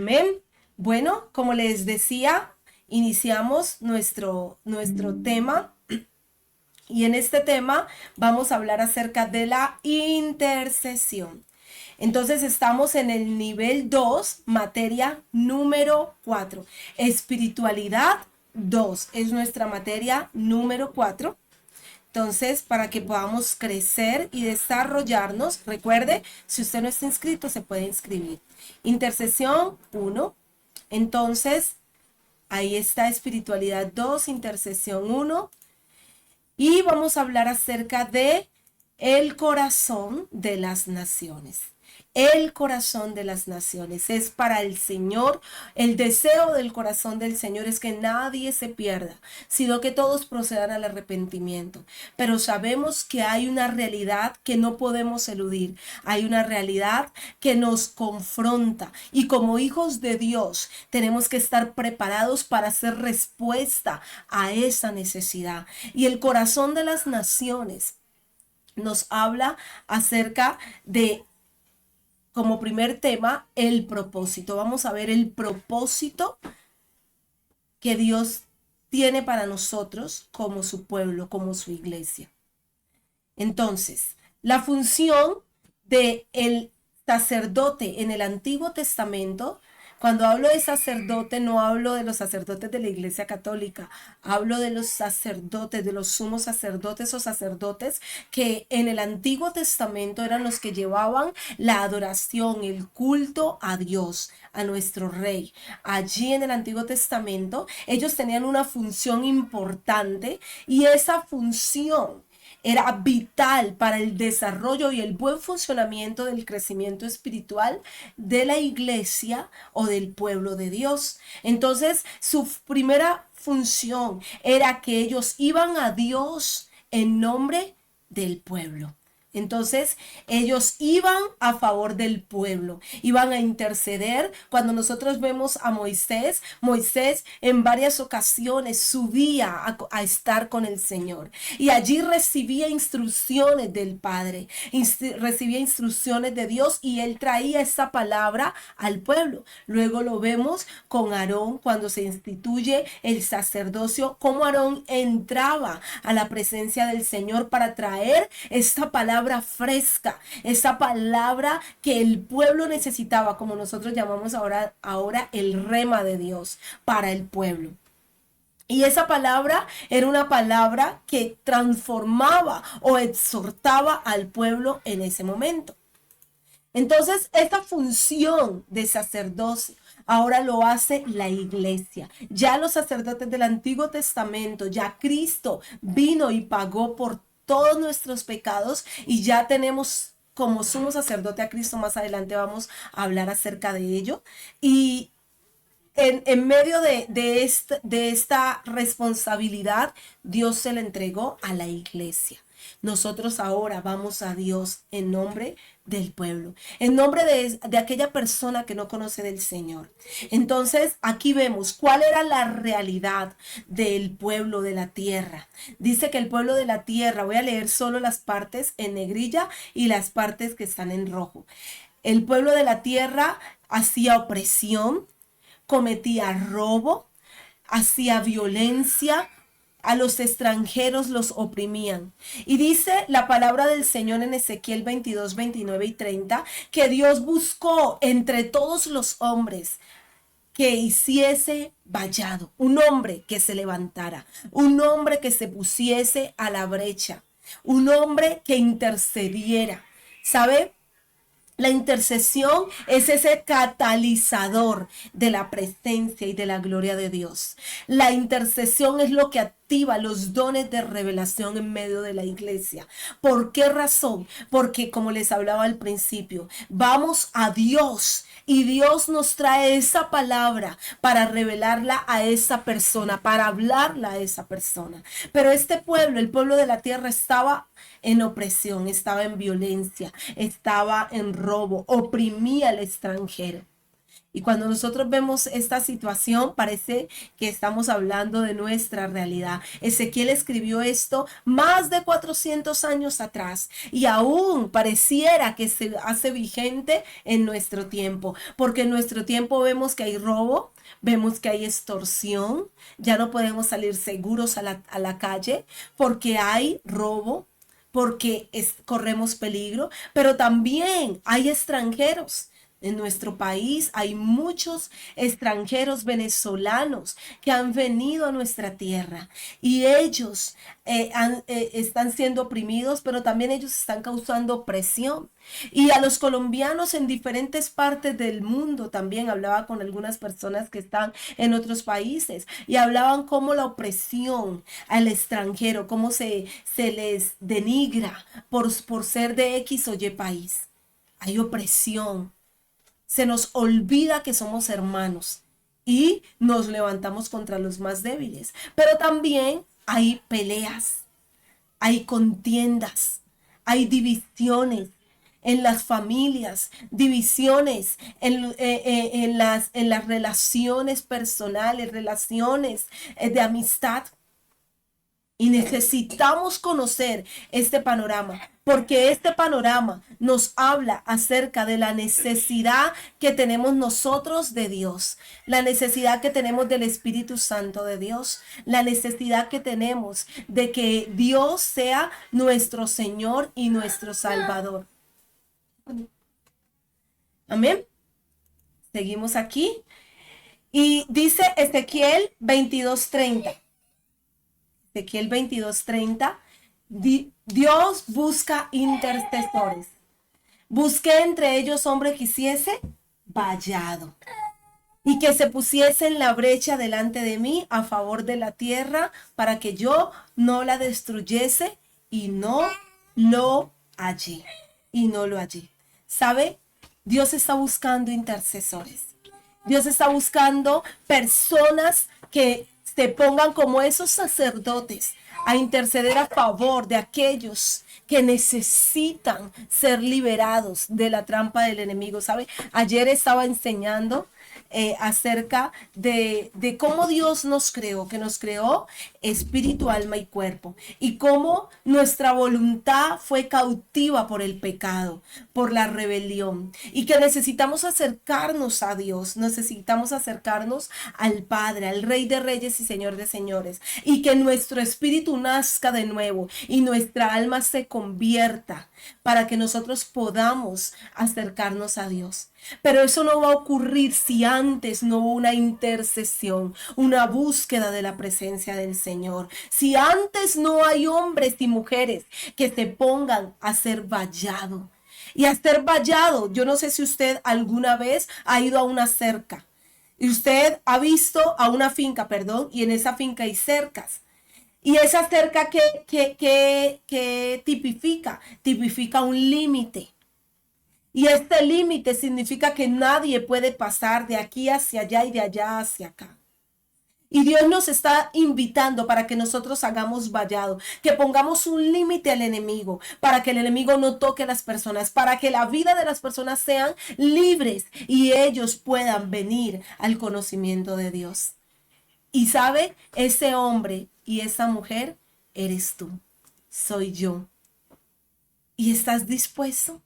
Amén. Bueno, como les decía, iniciamos nuestro tema y en este tema vamos a hablar acerca de la intercesión. Entonces estamos en el nivel 2, materia número 4. Espiritualidad 2 es nuestra materia número 4. Entonces, para que podamos crecer y desarrollarnos, recuerde, si usted no está inscrito, se puede inscribir. Intercesión 1. Entonces, ahí está espiritualidad 2, intercesión 1. Y vamos a hablar acerca de el corazón de las naciones. El corazón de las naciones es para el Señor. El deseo del corazón del Señor es que nadie se pierda, sino que todos procedan al arrepentimiento. Pero sabemos que hay una realidad que no podemos eludir. Hay una realidad que nos confronta. Y como hijos de Dios tenemos que estar preparados para hacer respuesta a esa necesidad. Y el corazón de las naciones nos habla acerca de, como primer tema, el propósito. Vamos a ver el propósito que Dios tiene para nosotros como su pueblo, como su iglesia. Entonces, la función del sacerdote en el Antiguo Testamento, cuando hablo de sacerdote, no hablo de los sacerdotes de la Iglesia Católica, hablo de los sacerdotes, de los sumos sacerdotes o sacerdotes que en el Antiguo Testamento eran los que llevaban la adoración, el culto a Dios, a nuestro Rey. Allí en el Antiguo Testamento ellos tenían una función importante y esa función era vital para el desarrollo y el buen funcionamiento del crecimiento espiritual de la iglesia o del pueblo de Dios. Entonces, su primera función era que ellos iban a Dios en nombre del pueblo. Entonces ellos iban a favor del pueblo, iban a interceder. Cuando nosotros vemos a Moisés, Moisés en varias ocasiones subía a estar con el Señor y allí recibía instrucciones del Padre, recibía instrucciones de Dios y él traía esa palabra al pueblo. Luego lo vemos con Aarón cuando se instituye el sacerdocio, cómo Aarón entraba a la presencia del Señor para traer esta palabra fresca, esa palabra que el pueblo necesitaba, como nosotros llamamos ahora el rema de Dios para el pueblo. Y esa palabra era una palabra que transformaba o exhortaba al pueblo en ese momento. Entonces, esta función de sacerdocio ahora lo hace la iglesia. Ya los sacerdotes del Antiguo Testamento, ya Cristo vino y pagó por todos nuestros pecados y ya tenemos como sumo sacerdote a Cristo. Más adelante vamos a hablar acerca de ello. Y en medio de esta responsabilidad, Dios se le entregó a la iglesia. Nosotros ahora vamos a Dios en nombre del pueblo, en nombre de aquella persona que no conoce del Señor. Entonces aquí vemos cuál era la realidad del pueblo de la tierra. Dice que el pueblo de la tierra, voy a leer solo las partes en negrilla y las partes que están en rojo. El pueblo de la tierra hacía opresión, cometía robo, hacía violencia, a los extranjeros los oprimían. Y dice la palabra del Señor en Ezequiel 22, 29 y 30, que Dios buscó entre todos los hombres que hiciese vallado, un hombre que se levantara, un hombre que se pusiese a la brecha, un hombre que intercediera. ¿Sabe? La intercesión es ese catalizador de la presencia y de la gloria de Dios. La intercesión es lo que activa los dones de revelación en medio de la iglesia. ¿Por qué razón? Porque, como les hablaba al principio, vamos a Dios y Dios nos trae esa palabra para revelarla a esa persona, para hablarla a esa persona. Pero este pueblo, el pueblo de la tierra, estaba en opresión, estaba en violencia, estaba en robo, oprimía al extranjero. Y cuando nosotros vemos esta situación, parece que estamos hablando de nuestra realidad. Ezequiel escribió esto más de 400 años atrás y aún pareciera que se hace vigente en nuestro tiempo, porque en nuestro tiempo vemos que hay robo, vemos que hay extorsión, ya no podemos salir seguros a la calle porque hay robo, porque corremos peligro, pero también hay extranjeros. En nuestro país hay muchos extranjeros venezolanos que han venido a nuestra tierra y ellos están siendo oprimidos, pero también ellos están causando presión. Y a los colombianos en diferentes partes del mundo también hablaba con algunas personas que están en otros países y hablaban cómo la opresión al extranjero, cómo se les denigra por ser de X o Y país. Hay opresión. Se nos olvida que somos hermanos y nos levantamos contra los más débiles. Pero también hay peleas, hay contiendas, hay divisiones en las familias, divisiones en las relaciones personales, relaciones de amistad. Y necesitamos conocer este panorama, porque este panorama nos habla acerca de la necesidad que tenemos nosotros de Dios, la necesidad que tenemos del Espíritu Santo de Dios, la necesidad que tenemos de que Dios sea nuestro Señor y nuestro Salvador. Amén. Seguimos aquí. Y dice Ezequiel 22:30. Ezequiel 22:30, Dios busca intercesores. Busqué entre ellos hombre que hiciese vallado y que se pusiese en la brecha delante de mí a favor de la tierra para que yo no la destruyese y no lo hallé. Y no lo hallé. ¿Sabe? Dios está buscando intercesores. Dios está buscando personas que se pongan como esos sacerdotes a interceder a favor de aquellos que necesitan ser liberados de la trampa del enemigo. ¿Sabe? Ayer estaba enseñando acerca de cómo Dios nos creó, que nos creó espíritu, alma y cuerpo, y cómo nuestra voluntad fue cautiva por el pecado, por la rebelión, y que necesitamos acercarnos a Dios, necesitamos acercarnos al Padre, al Rey de Reyes y Señor de Señores, y que nuestro espíritu nazca de nuevo y nuestra alma se convierta para que nosotros podamos acercarnos a Dios. Pero eso no va a ocurrir si antes no hubo una intercesión, una búsqueda de la presencia del Señor. Si antes no hay hombres y mujeres que se pongan a ser vallado. Y a ser vallado, yo no sé si usted alguna vez ha ido a una cerca. Y usted ha visto a una finca, perdón, y en esa finca hay cercas. Y esa cerca que tipifica un límite. Y este límite significa que nadie puede pasar de aquí hacia allá y de allá hacia acá. Y Dios nos está invitando para que nosotros hagamos vallado, que pongamos un límite al enemigo, para que el enemigo no toque a las personas, para que la vida de las personas sean libres y ellos puedan venir al conocimiento de Dios. Y sabe, ese hombre y esa mujer eres tú, soy yo. ¿Y estás dispuesto?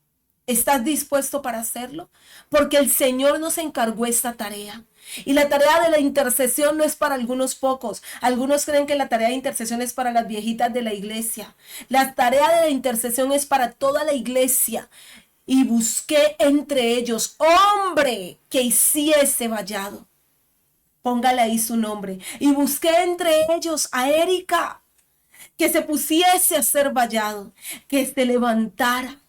¿Estás dispuesto para hacerlo? Porque el Señor nos encargó esta tarea. Y la tarea de la intercesión no es para algunos pocos. Algunos creen que la tarea de intercesión es para las viejitas de la iglesia. La tarea de la intercesión es para toda la iglesia. Y busqué entre ellos hombre que hiciese vallado. Póngale ahí su nombre. Y busqué entre ellos a Erika, que se pusiese a ser vallado, que se levantara.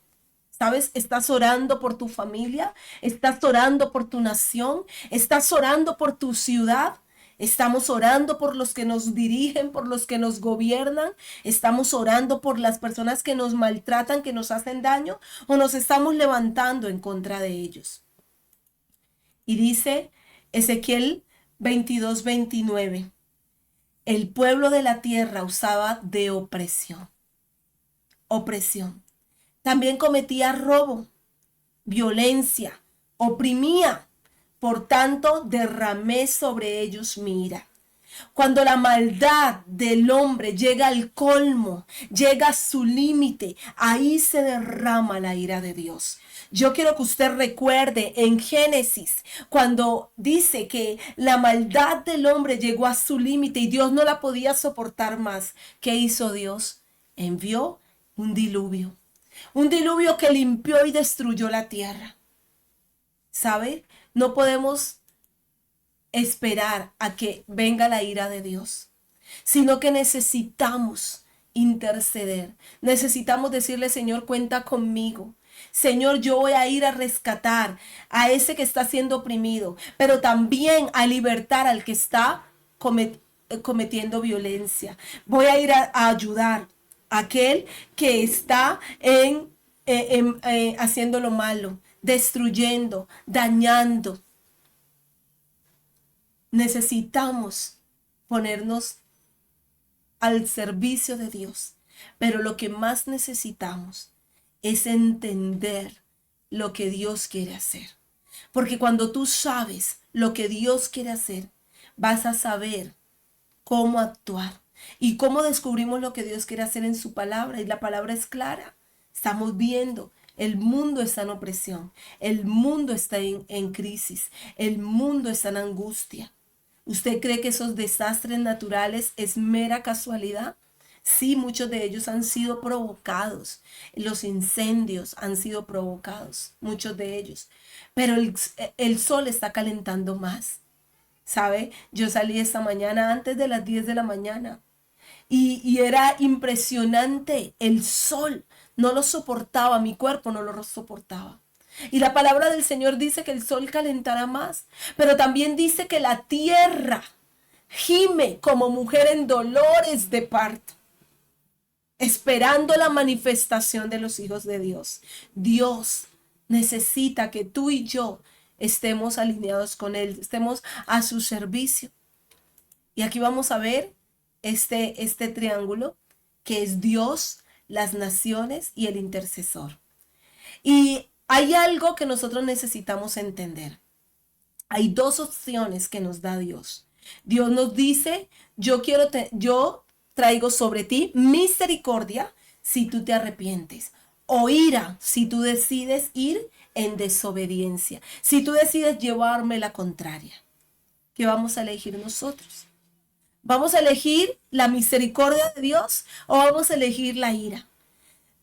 ¿Sabes? Estás orando por tu familia, estás orando por tu nación, estás orando por tu ciudad. Estamos orando por los que nos dirigen, por los que nos gobiernan. Estamos orando por las personas que nos maltratan, que nos hacen daño, o nos estamos levantando en contra de ellos. Y dice Ezequiel 22:29. El pueblo de la tierra usaba de opresión. Opresión. También cometía robo, violencia, oprimía, Por tanto, derramé sobre ellos mi ira. Cuando la maldad del hombre llega al colmo, llega a su límite, ahí se derrama la ira de Dios. Yo quiero que usted recuerde en Génesis, cuando dice que la maldad del hombre llegó a su límite y Dios no la podía soportar más. ¿Qué hizo Dios? Envió un diluvio. Un diluvio que limpió y destruyó la tierra. ¿Sabe? No podemos esperar a que venga la ira de Dios, sino que necesitamos interceder. Necesitamos decirle, Señor, cuenta conmigo. Señor, yo voy a ir a rescatar a ese que está siendo oprimido, pero también a libertar al que está cometiendo violencia. Voy a ir a ayudar a aquel que está haciendo lo malo, destruyendo, dañando. Necesitamos ponernos al servicio de Dios, pero lo que más necesitamos es entender lo que Dios quiere hacer. Porque cuando tú sabes lo que Dios quiere hacer, vas a saber cómo actuar. Y cómo descubrimos lo que Dios quiere hacer en su palabra. Y la palabra es clara. Estamos viendo. El mundo está en opresión. El mundo está en crisis. El mundo está en angustia. ¿Usted cree que esos desastres naturales es mera casualidad? Sí, muchos de ellos han sido provocados. Los incendios han sido provocados, muchos de ellos. Pero el sol está calentando más. ¿Sabe? Yo salí esta mañana antes de las 10 de la mañana y era impresionante. El sol no lo soportaba, mi cuerpo no lo soportaba. Y la palabra del Señor dice que el sol calentará más, pero también dice que la tierra gime como mujer en dolores de parto, esperando la manifestación de los hijos de Dios. Dios necesita que tú y yo estemos alineados con Él, estemos a su servicio. Y aquí vamos a ver este triángulo que es Dios, las naciones y el intercesor. Y hay algo que nosotros necesitamos entender. Hay dos opciones que nos da Dios. Dios nos dice, yo traigo sobre ti misericordia si tú te arrepientes, o ira si tú decides ir en desobediencia, si tú decides llevarme la contraria. ¿Qué vamos a elegir nosotros? ¿Vamos a elegir la misericordia de Dios o vamos a elegir la ira?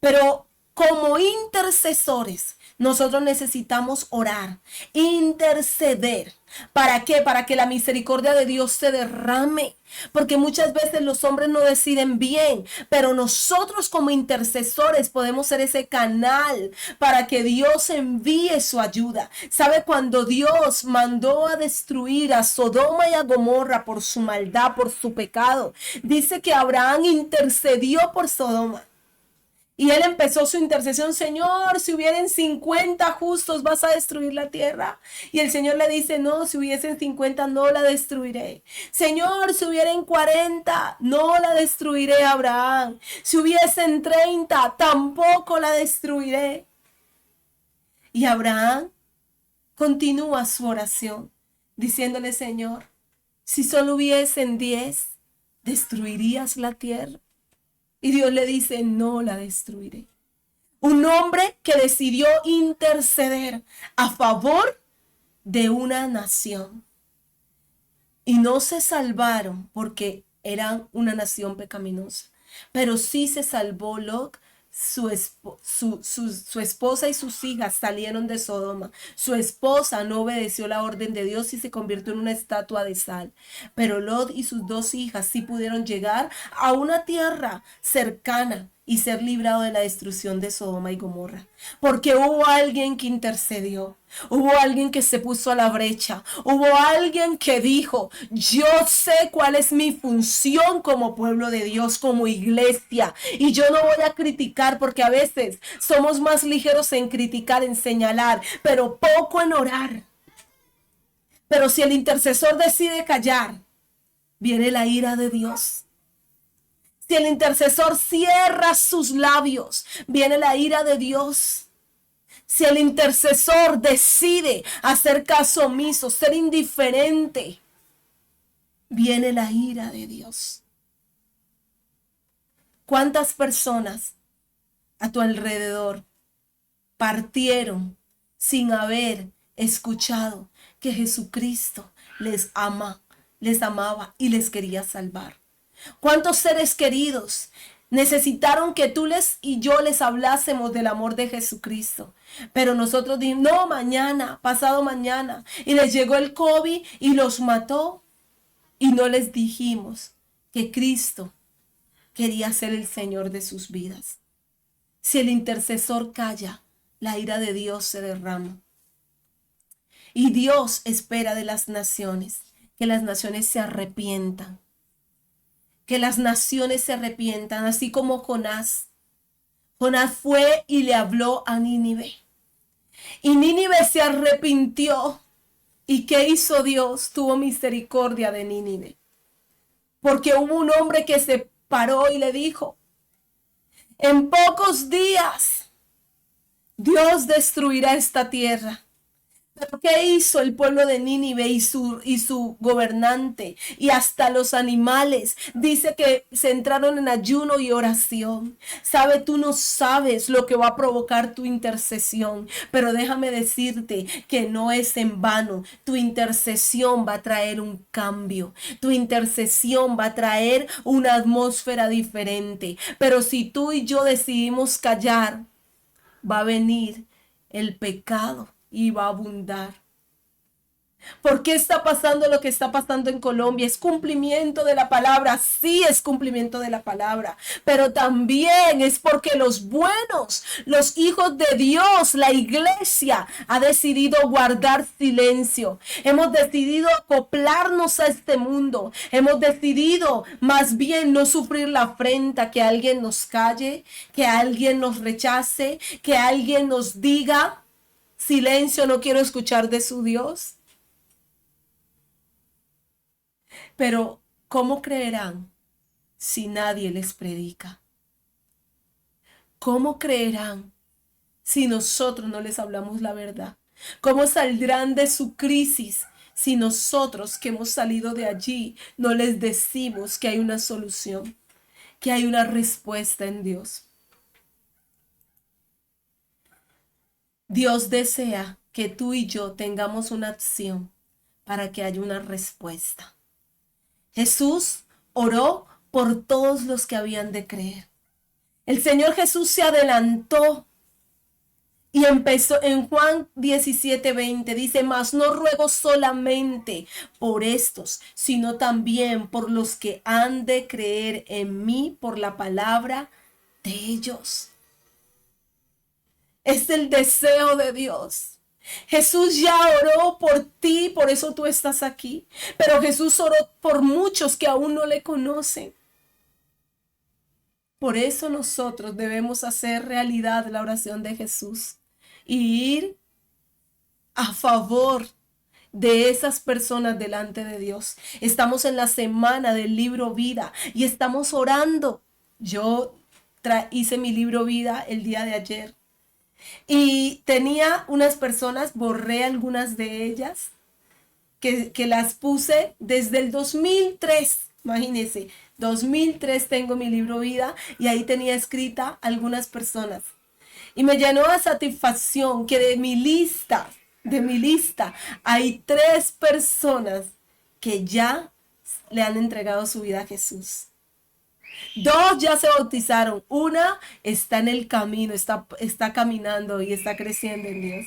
Pero como intercesores, nosotros necesitamos orar, interceder. ¿Para qué? Para que la misericordia de Dios se derrame. Porque muchas veces los hombres no deciden bien, pero nosotros como intercesores podemos ser ese canal para que Dios envíe su ayuda. ¿Sabe? Cuando Dios mandó a destruir a Sodoma y a Gomorra por su maldad, por su pecado, dice que Abraham intercedió por Sodoma. Y él empezó su intercesión, Señor, si hubieran 50 justos, ¿vas a destruir la tierra? Y el Señor le dice, no, si hubiesen 50, no la destruiré. Señor, si hubieran 40, no la destruiré, Abraham. Si hubiesen 30, tampoco la destruiré. Y Abraham continúa su oración, diciéndole, Señor, si solo hubiesen 10, ¿destruirías la tierra? Y Dios le dice, no la destruiré. Un hombre que decidió interceder a favor de una nación. Y no se salvaron porque eran una nación pecaminosa. Pero sí se salvó Lot. Su esposa y sus hijas salieron de Sodoma. Su esposa no obedeció la orden de Dios y se convirtió en una estatua de sal. Pero Lot y sus 2 hijas sí pudieron llegar a una tierra cercana y ser librado de la destrucción de Sodoma y Gomorra. Porque hubo alguien que intercedió. Hubo alguien que se puso a la brecha. Hubo alguien que dijo, yo sé cuál es mi función como pueblo de Dios, como iglesia. Y yo no voy a criticar porque a veces somos más ligeros en criticar, en señalar, pero poco en orar. Pero si el intercesor decide callar, viene la ira de Dios. Si el intercesor cierra sus labios, viene la ira de Dios. Si el intercesor decide hacer caso omiso, ser indiferente, viene la ira de Dios. ¿Cuántas personas a tu alrededor partieron sin haber escuchado que Jesucristo les amaba y les quería salvar? ¿Cuántos seres queridos necesitaron que tú y yo les hablásemos del amor de Jesucristo? Pero nosotros dijimos, no, mañana, pasado mañana. Y les llegó el COVID y los mató. Y no les dijimos que Cristo quería ser el Señor de sus vidas. Si el intercesor calla, la ira de Dios se derrama. Y Dios espera de las naciones que las naciones se arrepientan. Que las naciones se arrepientan, así como Jonás. Jonás fue y le habló a Nínive. Y Nínive se arrepintió. ¿Y qué hizo Dios? Tuvo misericordia de Nínive. Porque hubo un hombre que se paró y le dijo, en pocos días Dios destruirá esta tierra. ¿Pero qué hizo el pueblo de Nínive y su gobernante? Y hasta los animales. Dice que se entraron en ayuno y oración. Sabe, tú no sabes lo que va a provocar tu intercesión. Pero déjame decirte que no es en vano. Tu intercesión va a traer un cambio. Tu intercesión va a traer una atmósfera diferente. Pero si tú y yo decidimos callar, va a venir el pecado y va a abundar. ¿Por qué está pasando lo que está pasando en Colombia? Es cumplimiento de la palabra, sí es cumplimiento de la palabra, pero también es porque los buenos, los hijos de Dios, la iglesia ha decidido guardar silencio. Hemos decidido acoplarnos a este mundo. Hemos decidido más bien no sufrir la afrenta, que alguien nos calle, que alguien nos rechace, que alguien nos diga, silencio, no quiero escuchar de su Dios. Pero, ¿cómo creerán si nadie les predica? ¿Cómo creerán si nosotros no les hablamos la verdad? ¿Cómo saldrán de su crisis si nosotros que hemos salido de allí no les decimos que hay una solución, que hay una respuesta en Dios? Dios desea que tú y yo tengamos una acción para que haya una respuesta. Jesús oró por todos los que habían de creer. El Señor Jesús se adelantó y empezó en Juan 17:20. Dice, mas no ruego solamente por estos, sino también por los que han de creer en mí por la palabra de ellos. Es el deseo de Dios. Jesús ya oró por ti, por eso tú estás aquí. Pero Jesús oró por muchos que aún no le conocen. Por eso nosotros debemos hacer realidad la oración de Jesús y ir a favor de esas personas delante de Dios. Estamos en la semana del libro Vida y estamos orando. Yo hice mi libro Vida el día de ayer. Y tenía unas personas, borré algunas de ellas, que las puse desde el 2003. Imagínense, 2003 tengo mi libro Vida y ahí tenía escrita algunas personas. Y me llenó de satisfacción que de mi lista, hay 3 personas que ya le han entregado su vida a Jesús. 2 ya se bautizaron. Una está en el camino, está caminando y está creciendo en Dios.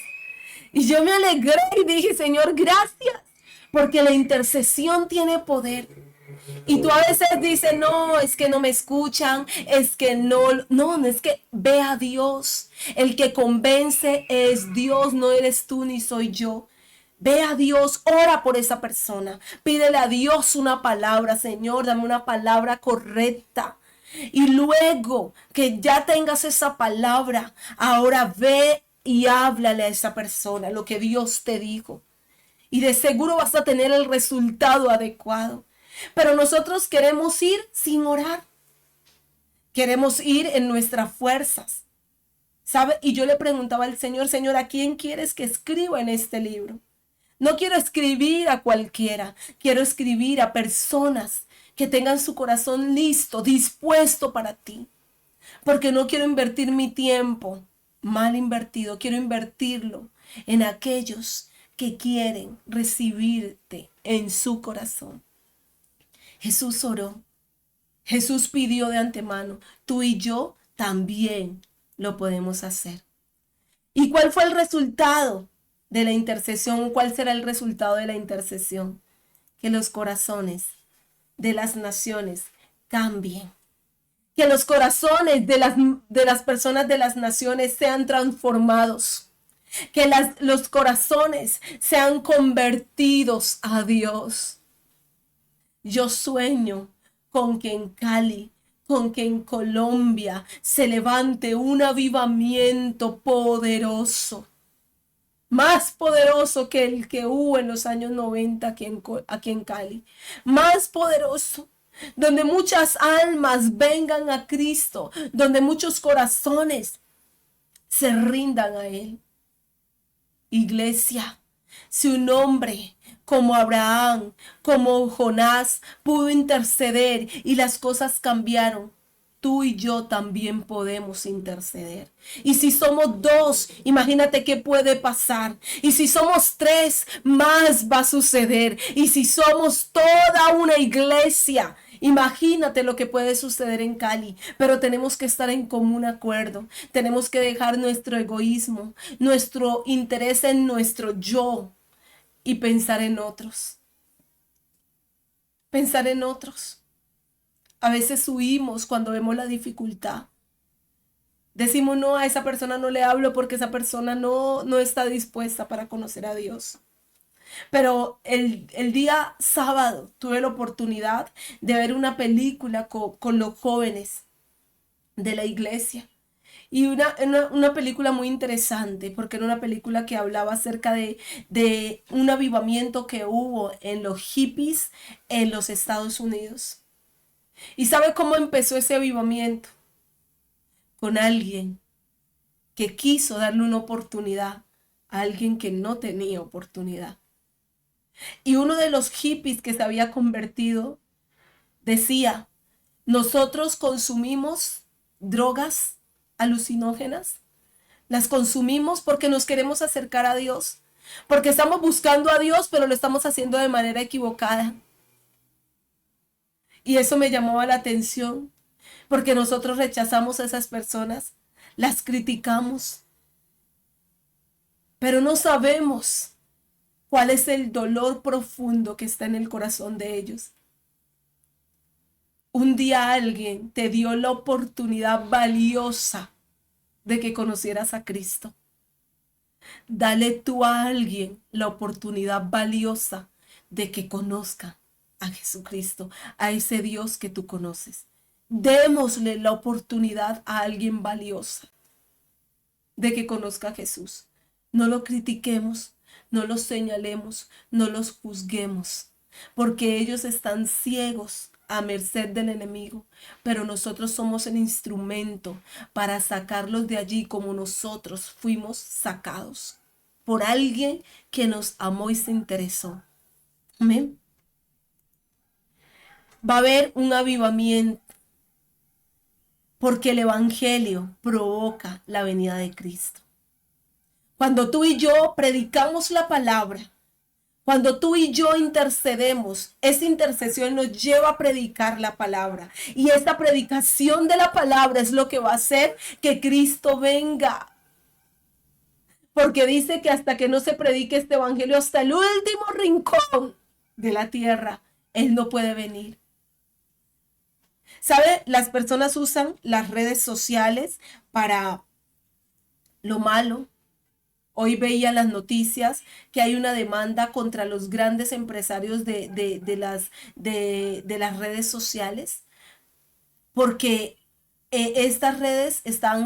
Y yo me alegré y dije, Señor, gracias, porque la intercesión tiene poder. Y tú a veces dices, no, es que no me escuchan, es que no, es que ve a Dios. El que convence es Dios, no eres tú ni soy yo. Ve a Dios, ora por esa persona. Pídele a Dios una palabra, Señor, dame una palabra correcta. Y luego que ya tengas esa palabra, ahora ve y háblale a esa persona lo que Dios te dijo. Y de seguro vas a tener el resultado adecuado. Pero nosotros queremos ir sin orar. Queremos ir en nuestras fuerzas. ¿Sabe? Y yo le preguntaba al Señor, Señor, ¿a quién quieres que escriba en este libro? No quiero escribir a cualquiera, quiero escribir a personas que tengan su corazón listo, dispuesto para ti, porque no quiero invertir mi tiempo mal invertido, quiero invertirlo en aquellos que quieren recibirte en su corazón. Jesús oró, Jesús pidió de antemano, tú y yo también lo podemos hacer. ¿Y cuál fue el resultado de la intercesión? ¿Cuál será el resultado de la intercesión? Que los corazones de las naciones cambien. Que los corazones de las personas de las naciones sean transformados. Que los corazones sean convertidos a Dios. Yo sueño con que en Cali, con que en Colombia se levante un avivamiento poderoso, más poderoso que el que hubo en los años 90 aquí en Cali, más poderoso, donde muchas almas vengan a Cristo, donde muchos corazones se rindan a Él. Iglesia, si un hombre como Abraham, como Jonás, pudo interceder y las cosas cambiaron, tú y yo también podemos interceder. Y si somos dos, imagínate qué puede pasar. Y si somos tres, más va a suceder. Y si somos toda una iglesia, imagínate lo que puede suceder en Cali. Pero tenemos que estar en común acuerdo. Tenemos que dejar nuestro egoísmo, nuestro interés en nuestro yo y pensar en otros. Pensar en otros. A veces huimos cuando vemos la dificultad. Decimos, no, a esa persona no le hablo porque esa persona no está dispuesta para conocer a Dios. Pero el día sábado tuve la oportunidad de ver una película con los jóvenes de la iglesia. Y una película muy interesante, porque era una película que hablaba acerca de un avivamiento que hubo en los hippies en los Estados Unidos. ¿Y sabe cómo empezó ese avivamiento? Con alguien que quiso darle una oportunidad a alguien que no tenía oportunidad. Y uno de los hippies que se había convertido decía, nosotros consumimos drogas alucinógenas, las consumimos porque nos queremos acercar a Dios, porque estamos buscando a Dios, pero lo estamos haciendo de manera equivocada. Y eso me llamaba la atención, porque nosotros rechazamos a esas personas, las criticamos, pero no sabemos cuál es el dolor profundo que está en el corazón de ellos. Un día alguien te dio la oportunidad valiosa de que conocieras a Cristo. Dale tú a alguien la oportunidad valiosa de que conozca a Jesucristo, a ese Dios que tú conoces. Démosle la oportunidad a alguien valiosa de que conozca a Jesús. No lo critiquemos, no los señalemos, no los juzguemos, porque ellos están ciegos a merced del enemigo, pero nosotros somos el instrumento para sacarlos de allí como nosotros fuimos sacados por alguien que nos amó y se interesó. Amén. Va a haber un avivamiento porque el evangelio provoca la venida de Cristo. Cuando tú y yo predicamos la palabra, cuando tú y yo intercedemos, esa intercesión nos lleva a predicar la palabra. Y esta predicación de la palabra es lo que va a hacer que Cristo venga. Porque dice que hasta que no se predique este evangelio, hasta el último rincón de la tierra, Él no puede venir. ¿Sabe? Las personas usan las redes sociales para lo malo. Hoy veía las noticias que hay una demanda contra los grandes empresarios de las redes sociales porque estas redes le están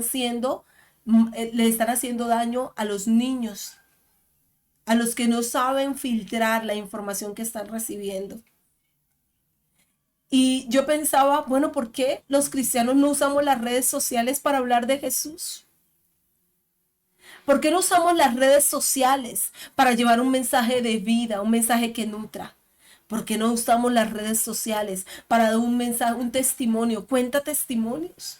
haciendo daño a los niños, a los que no saben filtrar la información que están recibiendo. Y yo pensaba, bueno, ¿por qué los cristianos no usamos las redes sociales para hablar de Jesús? ¿Por qué no usamos las redes sociales para llevar un mensaje de vida, un mensaje que nutra? ¿Por qué no usamos las redes sociales para dar un mensaje, un testimonio? Cuenta testimonios.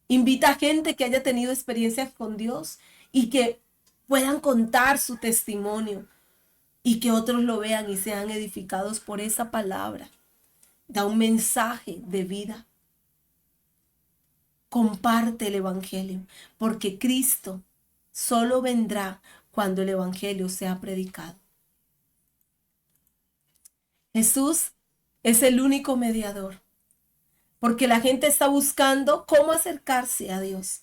Invita a gente que haya tenido experiencias con Dios y que puedan contar su testimonio y que otros lo vean y sean edificados por esa palabra. Da un mensaje de vida. Comparte el evangelio, porque Cristo solo vendrá cuando el evangelio sea predicado. Jesús es el único mediador, porque la gente está buscando cómo acercarse a Dios.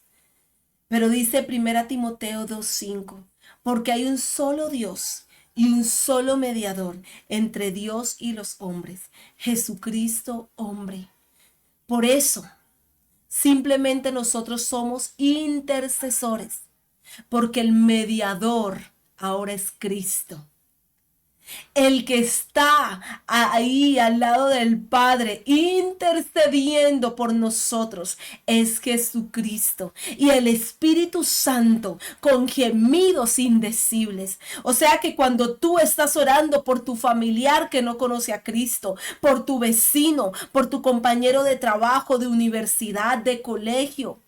Pero dice 1 Timoteo 2:5, porque hay un solo Dios y un solo mediador entre Dios y los hombres, Jesucristo hombre. Por eso, simplemente nosotros somos intercesores, porque el mediador ahora es Cristo. El que está ahí al lado del Padre intercediendo por nosotros es Jesucristo y el Espíritu Santo con gemidos indecibles. O sea que cuando tú estás orando por tu familiar que no conoce a Cristo, por tu vecino, por tu compañero de trabajo, de universidad, de colegio,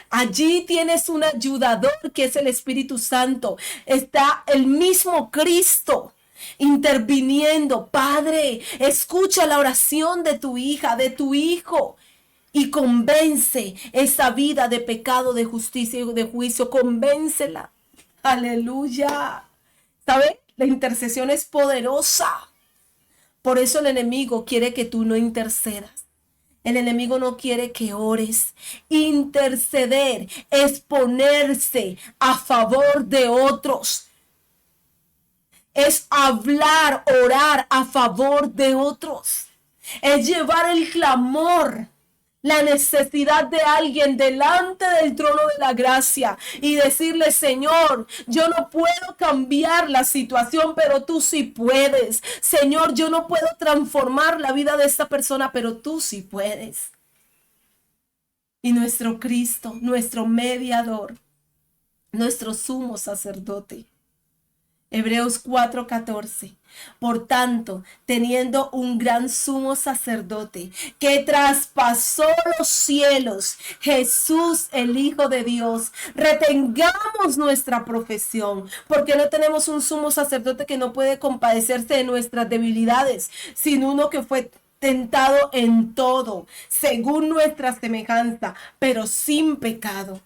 allí tienes un ayudador que es el Espíritu Santo. Está el mismo Cristo interviniendo. Padre, escucha la oración de tu hija, de tu hijo, y convence esa vida de pecado, de justicia y de juicio. Convéncela. Aleluya. ¿Sabes? La intercesión es poderosa. Por eso el enemigo quiere que tú no intercedas. El enemigo no quiere que ores. Interceder es ponerse a favor de otros. Es hablar, orar a favor de otros. Es llevar el clamor, la necesidad de alguien delante del trono de la gracia y decirle: Señor, yo no puedo cambiar la situación, pero tú sí puedes. Señor, yo no puedo transformar la vida de esta persona, pero tú sí puedes. Y nuestro Cristo, nuestro mediador, nuestro sumo sacerdote. Hebreos 4:14. Por tanto, teniendo un gran sumo sacerdote que traspasó los cielos, Jesús, el Hijo de Dios, retengamos nuestra profesión, porque no tenemos un sumo sacerdote que no puede compadecerse de nuestras debilidades, sino uno que fue tentado en todo, según nuestra semejanza, pero sin pecado.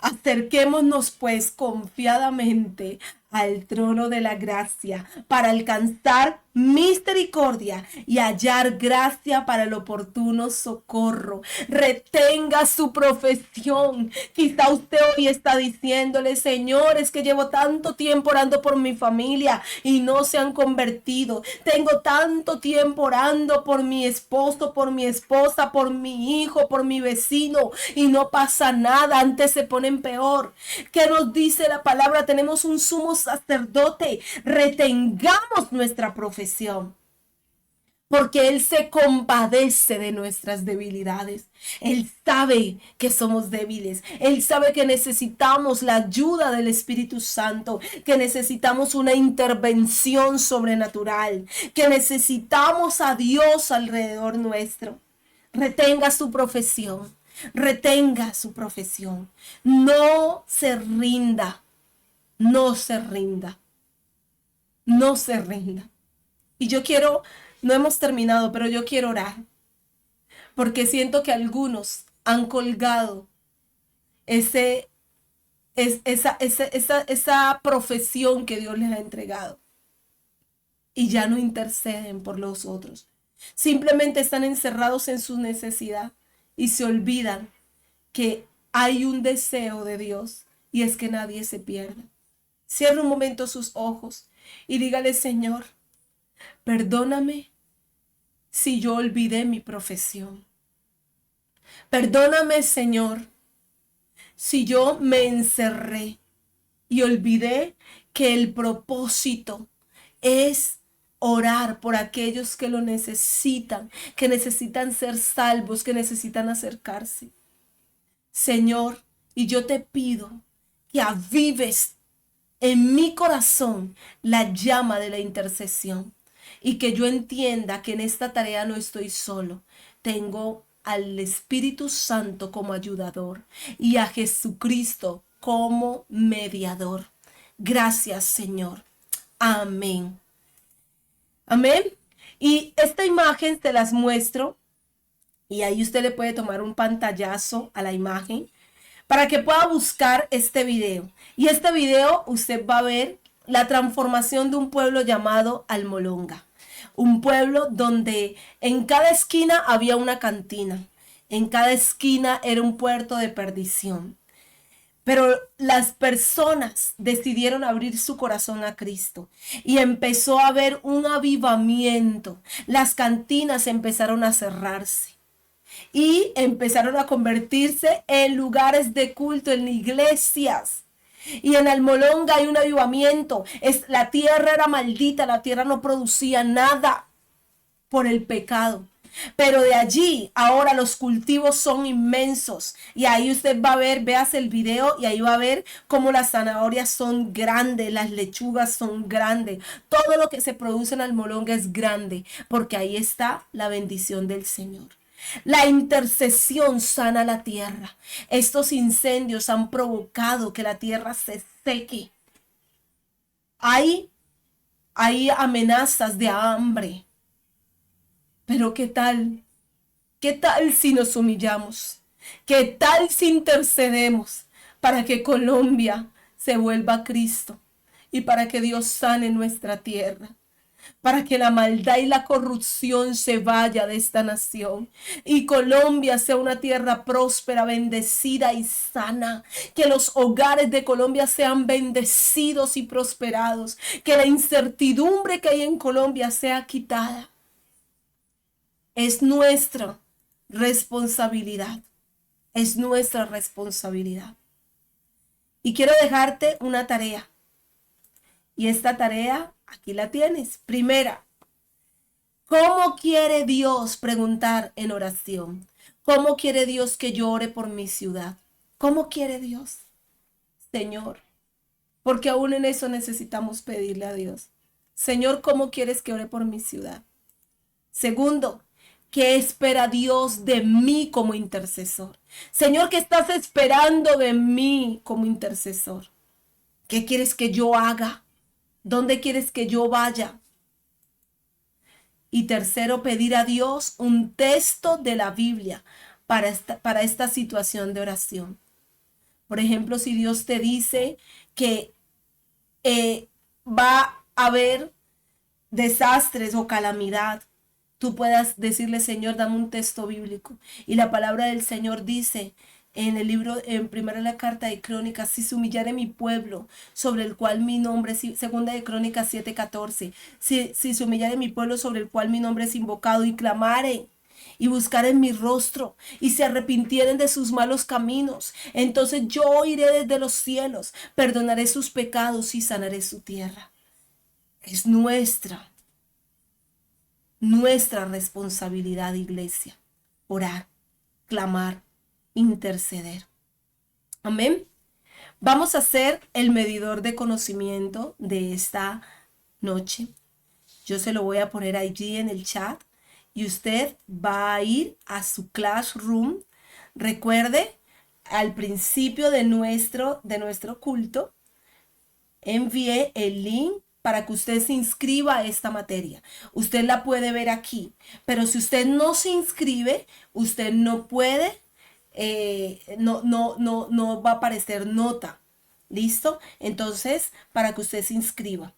Acerquémonos pues confiadamente al trono de la gracia para alcanzar misericordia y hallar gracia para el oportuno socorro. Retenga su profesión. Quizá usted hoy está diciéndole: Señor, es que llevo tanto tiempo orando por mi familia y no se han convertido. Tengo tanto tiempo orando por mi esposo, por mi esposa, por mi hijo, por mi vecino y no pasa nada. Antes se ponen peor. ¿Qué nos dice la palabra? Tenemos un sumo sacerdote. Retengamos nuestra profesión, porque Él se compadece de nuestras debilidades. Él sabe que somos débiles. Él sabe que necesitamos la ayuda del Espíritu Santo, que necesitamos una intervención sobrenatural, que necesitamos a Dios alrededor nuestro. Retenga su profesión. Retenga su profesión. No se rinda. No se rinda. No se rinda. Y yo quiero, no hemos terminado, pero yo quiero orar, porque siento que algunos han colgado esa profesión que Dios les ha entregado y ya no interceden por los otros. Simplemente están encerrados en su necesidad y se olvidan que hay un deseo de Dios y es que nadie se pierda. Cierre un momento sus ojos y dígale: Señor, perdóname si yo olvidé mi profesión. Perdóname, Señor, si yo me encerré y olvidé que el propósito es orar por aquellos que lo necesitan, que necesitan ser salvos, que necesitan acercarse. Señor, y yo te pido que que avives en mi corazón la llama de la intercesión y que yo entienda que en esta tarea no estoy solo. Tengo al Espíritu Santo como ayudador y a Jesucristo como mediador. Gracias, Señor. Amén. Amén. Y esta imagen te las muestro y ahí usted le puede tomar un pantallazo a la imagen para que pueda buscar este video. Y este video usted va a ver la transformación de un pueblo llamado Almolonga. Un pueblo donde en cada esquina había una cantina. En cada esquina era un puerto de perdición. Pero las personas decidieron abrir su corazón a Cristo y empezó a haber un avivamiento. Las cantinas empezaron a cerrarse y empezaron a convertirse en lugares de culto, en iglesias. Y en Almolonga hay un avivamiento. La tierra era maldita, la tierra no producía nada por el pecado. Pero de allí ahora los cultivos son inmensos y ahí usted va a ver, veas el video y ahí va a ver cómo las zanahorias son grandes, las lechugas son grandes, todo lo que se produce en Almolonga es grande porque ahí está la bendición del Señor. La intercesión sana la tierra. Estos incendios han provocado que la tierra se seque. Hay amenazas de hambre. Pero ¿qué tal? ¿Qué tal si nos humillamos? ¿Qué tal si intercedemos para que Colombia se vuelva a Cristo y para que Dios sane nuestra tierra? Para que la maldad y la corrupción se vaya de esta nación y Colombia sea una tierra próspera, bendecida y sana. Que los hogares de Colombia sean bendecidos y prosperados. Que la incertidumbre que hay en Colombia sea quitada. Es nuestra responsabilidad. Es nuestra responsabilidad. Y quiero dejarte una tarea. Y esta tarea, aquí la tienes. Primera, ¿cómo quiere Dios preguntar en oración? ¿Cómo quiere Dios que yo ore por mi ciudad? ¿Cómo quiere Dios? Señor, porque aún en eso necesitamos pedirle a Dios. Señor, ¿cómo quieres que ore por mi ciudad? Segundo, ¿qué espera Dios de mí como intercesor? Señor, ¿qué estás esperando de mí como intercesor? ¿Qué quieres que yo haga? ¿Dónde quieres que yo vaya? Y tercero, pedir a Dios un texto de la Biblia para esta situación de oración. Por ejemplo, si Dios te dice que va a haber desastres o calamidad, tú puedas decirle, Señor, dame un texto bíblico. Y la palabra del Señor dice en el libro, en primera la carta de Crónicas, si se humillare mi pueblo, sobre el cual mi nombre, segunda de Crónicas 7:14, si se humillare mi pueblo sobre el cual mi nombre es invocado y clamare y buscaren mi rostro y se arrepintieren de sus malos caminos, entonces yo oiré desde los cielos, perdonaré sus pecados y sanaré su tierra. Es nuestra responsabilidad, iglesia, orar, clamar, interceder. Amén. Vamos a hacer el medidor de conocimiento de esta noche. Yo se lo voy a poner allí en el chat y usted va a ir a su classroom. Recuerde, al principio de nuestro culto, envié el link para que usted se inscriba a esta materia. Usted la puede ver aquí, pero si usted no se inscribe, usted no puede, no va a aparecer nota. ¿Listo? Entonces, para que usted se inscriba.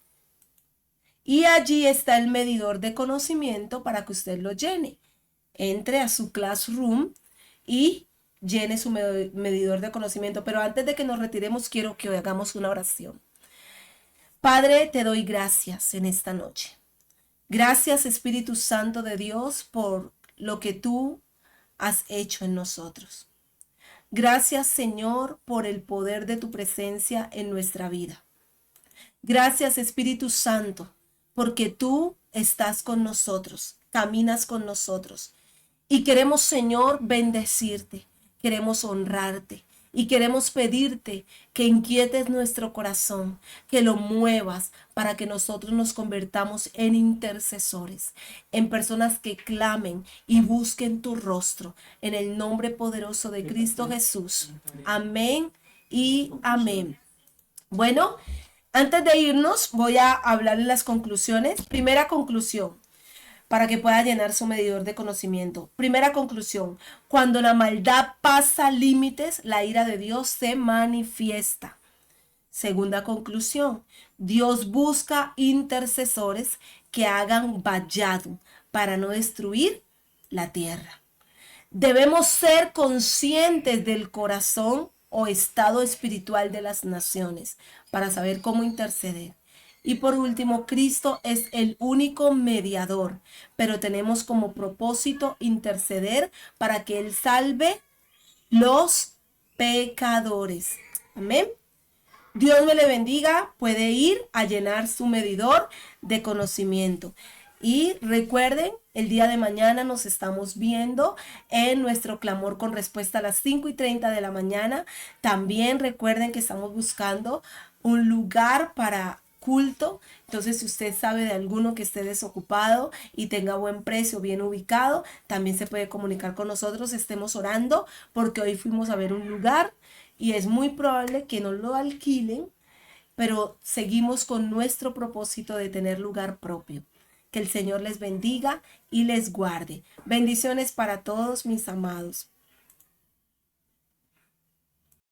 Y allí está el medidor de conocimiento para que usted lo llene. Entre a su classroom y llene su medidor de conocimiento. Pero antes de que nos retiremos, quiero que hagamos una oración. Padre, te doy gracias en esta noche. Gracias, Espíritu Santo de Dios, por lo que tú has hecho en nosotros. Gracias, Señor, por el poder de tu presencia en nuestra vida. Gracias, Espíritu Santo, porque tú estás con nosotros, caminas con nosotros. Y queremos, Señor, bendecirte, queremos honrarte, Y queremos pedirte que inquietes nuestro corazón, que lo muevas para que nosotros nos convertamos en intercesores, en personas que clamen y busquen tu rostro, en el nombre poderoso de Cristo Jesús. Amén y amén. Bueno, antes de irnos, voy a hablar en las conclusiones. Primera conclusión, para que pueda llenar su medidor de conocimiento. Primera conclusión, cuando la maldad pasa límites, la ira de Dios se manifiesta. Segunda conclusión, Dios busca intercesores que hagan vallado para no destruir la tierra. Debemos ser conscientes del corazón o estado espiritual de las naciones para saber cómo interceder. Y por último, Cristo es el único mediador, pero tenemos como propósito interceder para que Él salve los pecadores. Amén. Dios me le bendiga. Puede ir a llenar su medidor de conocimiento. Y recuerden, el día de mañana nos estamos viendo en nuestro clamor con respuesta a las 5:30 de la mañana. También recuerden que estamos buscando un lugar para culto. Entonces, si usted sabe de alguno que esté desocupado y tenga buen precio, bien ubicado, también se puede comunicar con nosotros. Estemos orando porque hoy fuimos a ver un lugar y es muy probable que no lo alquilen, pero seguimos con nuestro propósito de tener lugar propio. Que el Señor les bendiga y les guarde. Bendiciones para todos mis amados.